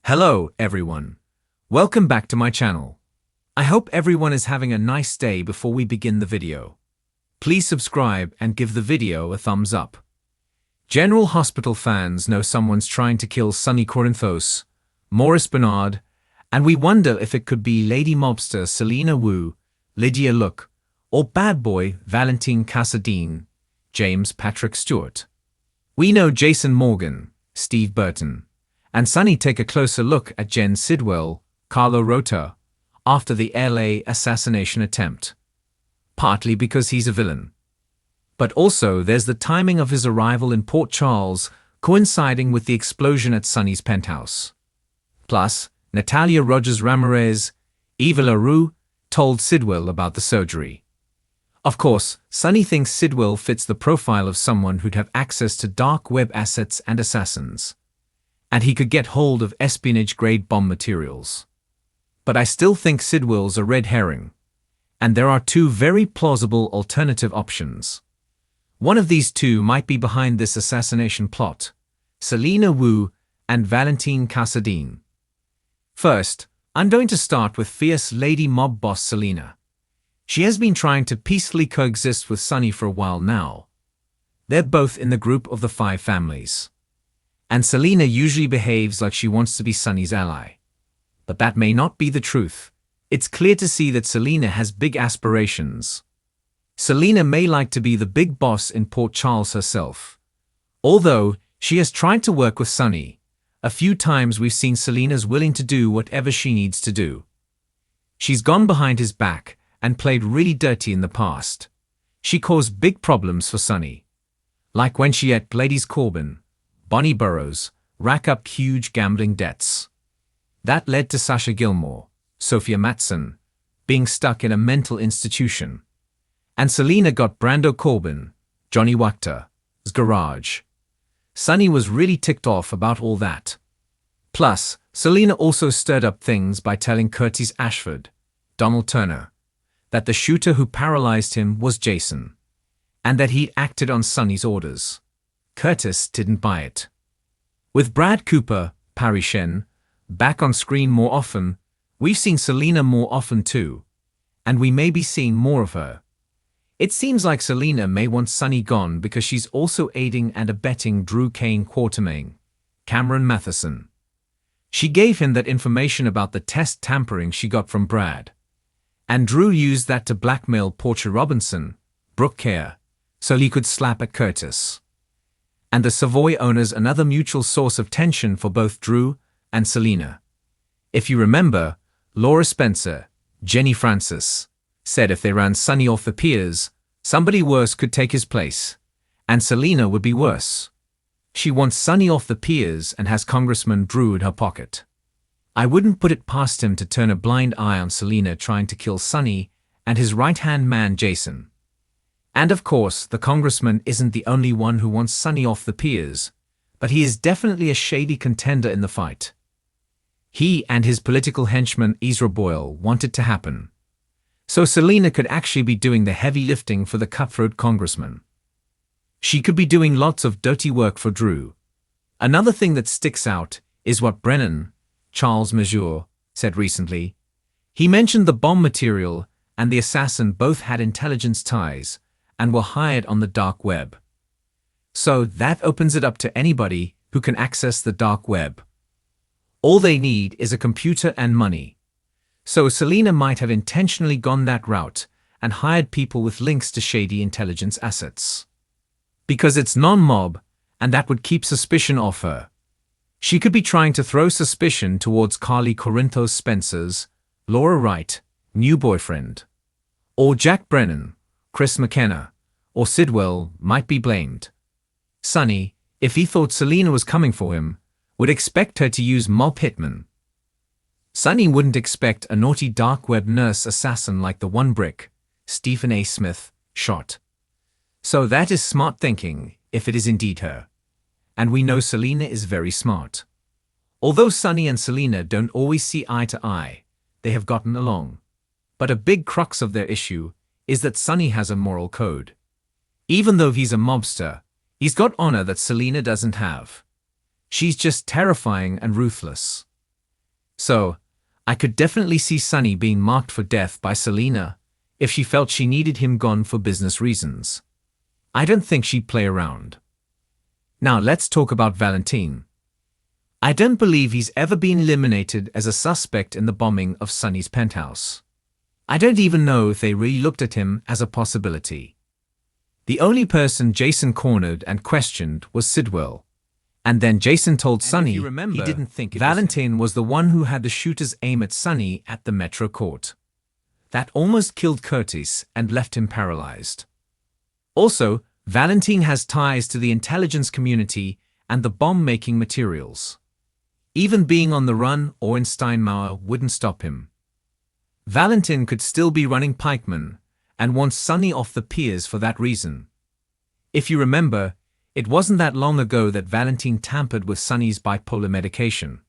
Hello, everyone. Welcome back to my channel. I hope everyone is having a nice day before we begin the video. Please subscribe and give the video a thumbs up. General Hospital fans know someone's trying to kill Sonny Corinthos, Maurice Bernard, and we wonder if it could be Lady Mobster Selina Wu, Lydia Look, or bad boy Valentin Cassadine, James Patrick Stewart. We know Jason Morgan, Steve Burton, and Sonny take a closer look at Jen Sidwell, Carlo Rota, after the LA assassination attempt. Partly because he's a villain. But also there's the timing of his arrival in Port Charles coinciding with the explosion at Sonny's penthouse. Plus, Natalia Rogers Ramirez, Eva LaRue, told Sidwell about the surgery. Of course, Sonny thinks Sidwell fits the profile of someone who'd have access to dark web assets and assassins. And he could get hold of espionage-grade bomb materials. But I still think Sidwell's a red herring. And there are two very plausible alternative options. One of these two might be behind this assassination plot: Selina Wu and Valentin Cassadine. First, I'm going to start with fierce lady mob boss Selina. She has been trying to peacefully coexist with Sonny for a while now. They're both in the group of the 5 families. And Selina usually behaves like she wants to be Sonny's ally. But that may not be the truth. It's clear to see that Selina has big aspirations. Selina may like to be the big boss in Port Charles herself. Although she has tried to work with Sonny, a few times we've seen Selina's willing to do whatever she needs to do. She's gone behind his back and played really dirty in the past. She caused big problems for Sonny. Like when she let Ladies Corbin, Bonnie Burrows, rack up huge gambling debts. That led to Sasha Gilmore, Sophia Matson, being stuck in a mental institution. And Selina got Brando Corbin, Johnny Wachter, garage. Sonny was really ticked off about all that. Plus, Selina also stirred up things by telling Curtis Ashford, Donald Turner, that the shooter who paralyzed him was Jason, and that he'd acted on Sonny's orders. Curtis didn't buy it. With Brad Cooper, Parry Shen, back on screen more often, we've seen Selina more often too, and we may be seeing more of her. It seems like Selina may want Sonny gone because she's also aiding and abetting Drew Kane Quatermain, Cameron Matheson. She gave him that information about the test tampering she got from Brad. And Drew used that to blackmail Portia Robinson, Brooke Kerr, so he could slap at Curtis. And the Savoy owner's another mutual source of tension for both Drew and Selina. If you remember, Laura Spencer, Jenny Francis, said if they ran Sonny off the piers, somebody worse could take his place, and Selina would be worse. She wants Sonny off the piers and has Congressman Drew in her pocket. I wouldn't put it past him to turn a blind eye on Selina trying to kill Sonny and his right-hand man Jason. And of course, the congressman isn't the only one who wants Sonny off the piers, but he is definitely a shady contender in the fight. He and his political henchman Ezra Boyle want it to happen. So Selina could actually be doing the heavy lifting for the cutthroat congressman. She could be doing lots of dirty work for Drew. Another thing that sticks out is what Brennan, Charles Mazur, said recently. He mentioned the bomb material and the assassin both had intelligence ties and were hired on the dark web. So that opens it up to anybody who can access the dark web. All they need is a computer and money. So Selina might have intentionally gone that route and hired people with links to shady intelligence assets. Because it's non-mob, and that would keep suspicion off her. She could be trying to throw suspicion towards Carly Corinthos Spencer's, Laura Wright, new boyfriend. Or Jack Brennan, Chris McKenna, or Sidwell might be blamed. Sonny, if he thought Selina was coming for him, would expect her to use mob hitmen. Sonny wouldn't expect a naughty dark web nurse assassin like the one Brick, Stephen A. Smith, shot. So that is smart thinking, if it is indeed her. And we know Selina is very smart. Although Sonny and Selina don't always see eye to eye, they have gotten along. But a big crux of their issue is that Sonny has a moral code. Even though he's a mobster, he's got honor that Selina doesn't have. She's just terrifying and ruthless. So, I could definitely see Sonny being marked for death by Selina if she felt she needed him gone for business reasons. I don't think she'd play around. Now let's talk about Valentin. I don't believe he's ever been eliminated as a suspect in the bombing of Sonny's penthouse. I don't even know if they really looked at him as a possibility. The only person Jason cornered and questioned was Sidwell. And then Jason told Sonny he didn't think Valentin was the one who had the shooters aim at Sonny at the Metro Court. That almost killed Curtis and left him paralyzed. Also, Valentin has ties to the intelligence community and the bomb-making materials. Even being on the run or in Steinmauer wouldn't stop him. Valentin could still be running pikemen and wants Sonny off the piers for that reason. If you remember, it wasn't that long ago that Valentin tampered with Sonny's bipolar medication.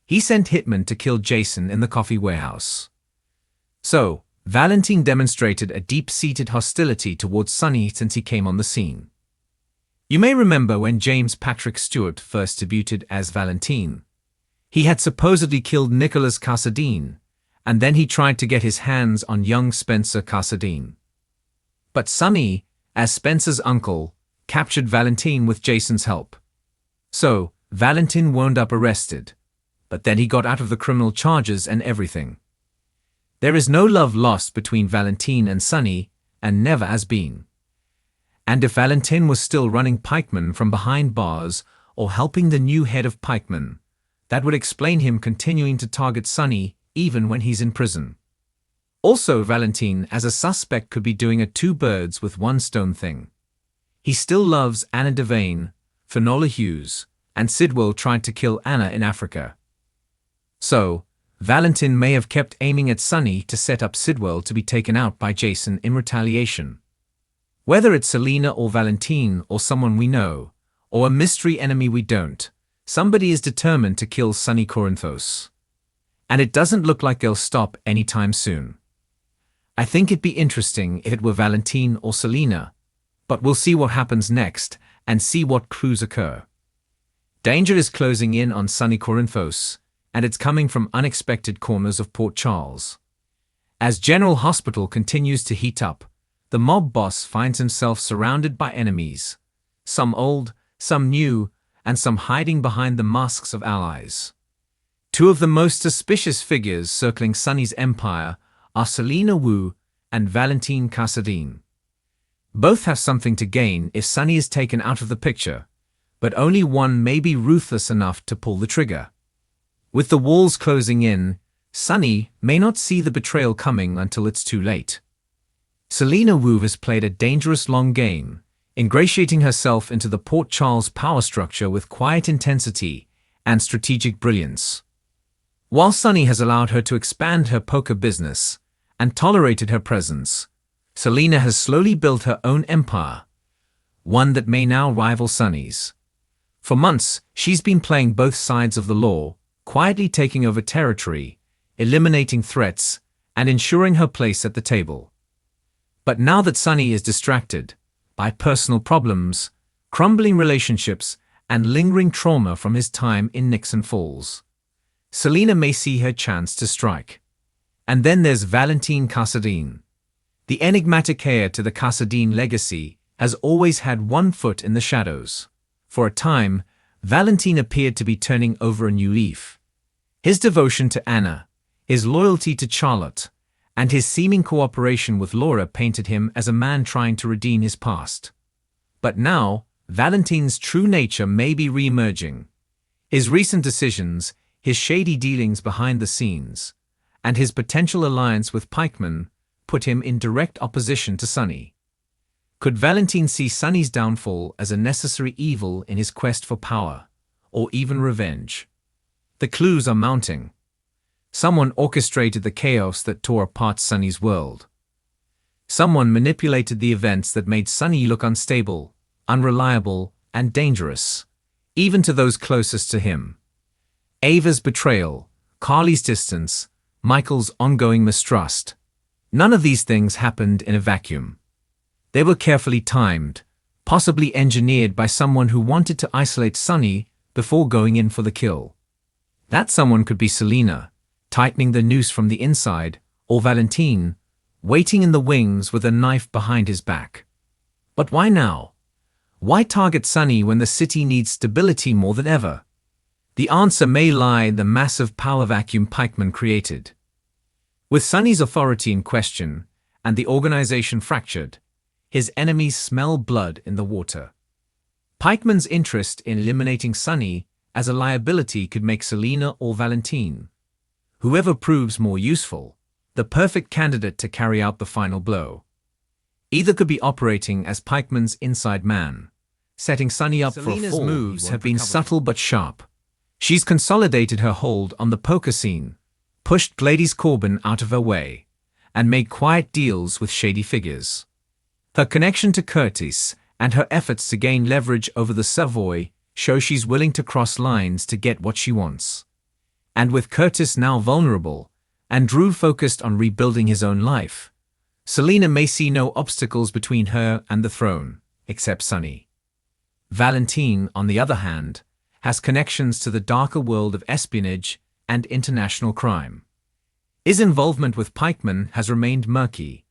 He sent hitmen to kill Jason in the coffee warehouse. So, Valentin demonstrated a deep-seated hostility towards Sonny since he came on the scene. You may remember when James Patrick Stewart first debuted as Valentin. He had supposedly killed Nicholas Cassadine, and then he tried to get his hands on young Spencer Cassadine. But Sonny, as Spencer's uncle, captured Valentin with Jason's help. So, Valentin wound up arrested, but then he got out of the criminal charges and everything. There is no love lost between Valentin and Sonny, and never has been. And if Valentin was still running pikemen from behind bars or helping the new head of pikemen, that would explain him continuing to target Sonny even when he's in prison. Also, Valentin as a suspect could be doing a two birds with one stone thing. He still loves Anna Devane, Finola Hughes, and Sidwell tried to kill Anna in Africa. So, Valentin may have kept aiming at Sonny to set up Sidwell to be taken out by Jason in retaliation. Whether it's Selina or Valentin or someone we know, or a mystery enemy we don't, somebody is determined to kill Sonny Corinthos. And it doesn't look like they'll stop anytime soon. I think it'd be interesting if it were Valentin or Selina, but we'll see what happens next and see what clues occur. Danger is closing in on Sonny Corinthos, and it's coming from unexpected corners of Port Charles. As General Hospital continues to heat up, the mob boss finds himself surrounded by enemies, some old, some new, and some hiding behind the masks of allies. Two of the most suspicious figures circling Sonny's empire are Selina Wu and Valentin Cassadine. Both have something to gain if Sonny is taken out of the picture, but only one may be ruthless enough to pull the trigger. With the walls closing in, Sonny may not see the betrayal coming until it's too late. Selina Wu has played a dangerous long game, ingratiating herself into the Port Charles power structure with quiet intensity and strategic brilliance. While Sonny has allowed her to expand her poker business and tolerated her presence, Selina has slowly built her own empire, one that may now rival Sonny's. For months, she's been playing both sides of the law, quietly taking over territory, eliminating threats, and ensuring her place at the table. But now that Sonny is distracted by personal problems, crumbling relationships, and lingering trauma from his time in Nixon Falls, Selina may see her chance to strike. And then there's Valentin Cassadine. The enigmatic heir to the Cassadine legacy has always had one foot in the shadows. For a time, Valentin appeared to be turning over a new leaf. His devotion to Anna, his loyalty to Charlotte, and his seeming cooperation with Laura painted him as a man trying to redeem his past. But now, Valentin's true nature may be re-emerging. His recent decisions, his shady dealings behind the scenes, and his potential alliance with pikemen put him in direct opposition to Sonny. Could Valentin see Sonny's downfall as a necessary evil in his quest for power, or even revenge? The clues are mounting. Someone orchestrated the chaos that tore apart Sonny's world. Someone manipulated the events that made Sonny look unstable, unreliable, and dangerous, even to those closest to him. Ava's betrayal, Carly's distance, Michael's ongoing mistrust. None of these things happened in a vacuum. They were carefully timed, possibly engineered by someone who wanted to isolate Sonny before going in for the kill. That someone could be Selina, tightening the noose from the inside, or Valentin, waiting in the wings with a knife behind his back. But why now? Why target Sonny when the city needs stability more than ever? The answer may lie in the massive power vacuum pikemen created. With Sonny's authority in question, and the organization fractured, his enemies smell blood in the water. Pikemen's interest in eliminating Sonny as a liability could make Selina or Valentin, whoever proves more useful, the perfect candidate to carry out the final blow. Either could be operating as Pikeman's inside man, setting Sonny up for a fall. Selina's moves have been subtle but sharp. She's consolidated her hold on the poker scene, pushed Gladys Corbin out of her way, and made quiet deals with shady figures. Her connection to Curtis and her efforts to gain leverage over the Savoy show she's willing to cross lines to get what she wants. And with Curtis now vulnerable, and Drew focused on rebuilding his own life, Selina may see no obstacles between her and the throne, except Sonny. Valentin, on the other hand, has connections to the darker world of espionage and international crime. His involvement with pikemen has remained murky,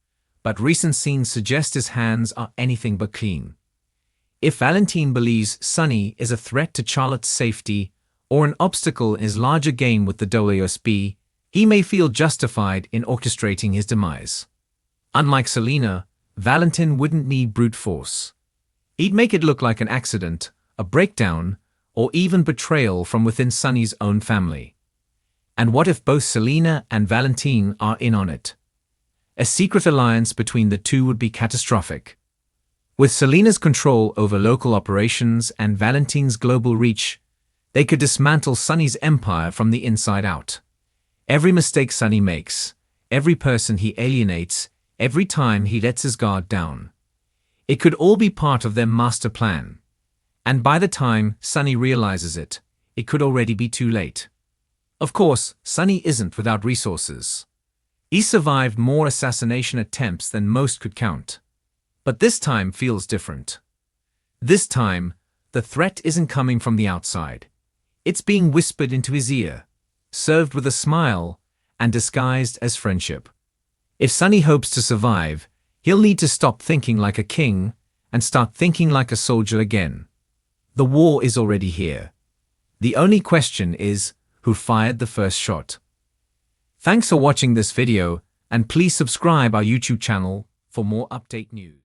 but recent scenes suggest his hands are anything but clean. If Valentin believes Sonny is a threat to Charlotte's safety or an obstacle in his larger game with the WSB, he may feel justified in orchestrating his demise. Unlike Selina, Valentin wouldn't need brute force. He'd make it look like an accident, a breakdown, or even betrayal from within Sonny's own family. And what if both Selina and Valentin are in on it? A secret alliance between the two would be catastrophic. With Selina's control over local operations and Valentin's global reach, they could dismantle Sonny's empire from the inside out. Every mistake Sonny makes, every person he alienates, every time he lets his guard down. It could all be part of their master plan. And by the time Sonny realizes it, it could already be too late. Of course, Sonny isn't without resources. He survived more assassination attempts than most could count. But this time feels different. This time, the threat isn't coming from the outside. It's being whispered into his ear, served with a smile, and disguised as friendship. If Sonny hopes to survive, he'll need to stop thinking like a king and start thinking like a soldier again. The war is already here. The only question is, who fired the first shot? Thanks for watching this video, and please subscribe our YouTube channel for more update news.